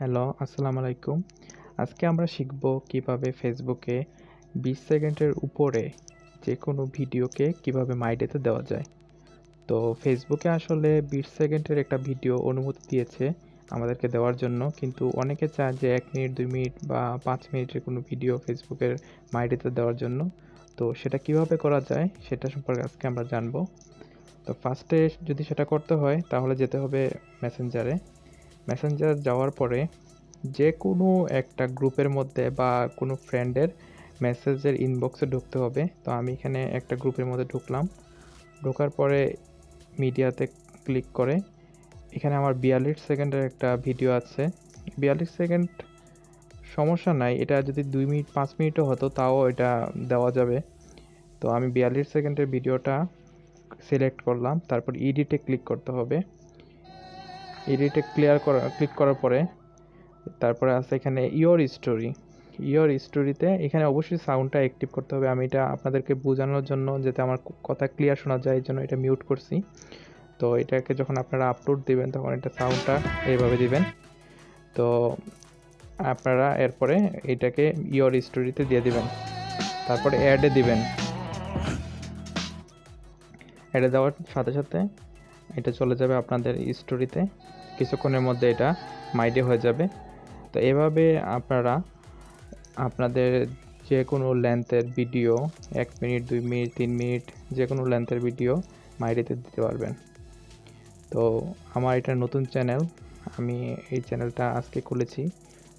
Hello, আসসালামু আলাইকুম। আজকে আমরা শিখব কিভাবে ফেসবুকে ২০ সেকেন্ডের উপরে যেকোনো ভিডিওকে কিভাবে মাইডেতে দেওয়া যায়। তো ফেসবুকে আসলে ২০ সেকেন্ডের একটা ভিডিও অনুমতি দিয়েছে আমাদেরকে দেওয়ার জন্য। কিন্তু অনেকে চায় যে ১ মিনিট, ২ মিনিট বা ৫ মিনিটের কোনো ভিডিও ফেসবুকের মাইডেতে দেওয়ার জন্য। তো সেটা কিভাবে করা যায় সেটা সম্পর্কে আজকে আমরা জানব। তো ফার্স্টে যদি সেটা করতে হয় তাহলে যেতে হবে মেসেঞ্জারে। মেসেঞ্জার যাওয়ার পরে যেকোনো একটা গ্রুপের মধ্যে বা কোনো ফ্রেন্ডের মেসেজের ইনবক্সে ঢুকতে হবে। তো আমি এখানে একটা গ্রুপের মধ্যে ঢুকলাম। ঢোকার পরে মিডিয়াতে ক্লিক করে এখানে আমার ৪২ সেকেন্ডের একটা ভিডিও আছে। ৪২ সেকেন্ড সমস্যা নাই। এটা যদি ২ মিনিট ৫ মিনিটও হতো তাও এটা দেওয়া যাবে। তো আমি ৪২ সেকেন্ডের ভিডিওটা সিলেক্ট করলাম। তারপর এডিটে ক্লিক করতে হবে। এডিটে ক্লিক করার পরে তারপরে আছে এখানে ইওর স্টোরিতে এখানে অবশ্যই সাউন্ডটা অ্যাক্টিভ করতে হবে। আমি এটা আপনাদেরকে বোঝানোর জন্য যাতে আমার কথা ক্লিয়ার শোনা যায় এই জন্য এটা মিউট করছি। তো এটাকে যখন আপনারা আপলোড দিবেন তখন এটা সাউন্ডটা এইভাবে দিবেন। তো আপনারা এরপরে এটাকে ইওর স্টোরিতে দিয়ে দিবেন। তারপরে অ্যাডে দিবেন। অ্যাডে দেওয়ার সাথে সাথে এটা চলে যাবে আপনাদের স্টোরিতে। কিছুক্ষণের মধ্যে এটা মাইডে হয়ে যাবে। তো এভাবে আপনারা আপনাদের যে কোনো লেন্থের ভিডিও ১ মিনিট, ২ মিনিট, ৩ মিনিট যে কোনো লেন্থের ভিডিও মাইডিতে দিতে পারবেন। তো আমার এটা নতুন চ্যানেল, আমি এই চ্যানেলটা আজকে খুলেছি।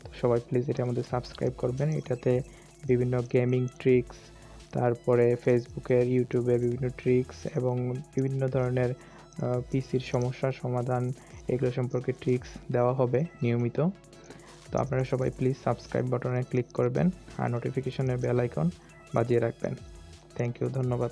তো সবাই প্লিজ এটা আমাদের সাবস্ক্রাইব করবেন। এটাতে বিভিন্ন গেমিং ট্রিক্স, তারপরে ফেসবুকের, ইউটিউবের বিভিন্ন ট্রিক্স এবং বিভিন্ন ধরনের পিসির সমস্যার সমাধান এগুলো সম্পর্কে ট্রিক্স দেওয়া হবে নিয়মিত। তো আপনারা সবাই প্লিজ সাবস্ক্রাইব বাটনে ক্লিক করবেন আর নোটিফিকেশনের বেল আইকন বাজিয়ে রাখবেন। থ্যাংক ইউ, ধন্যবাদ।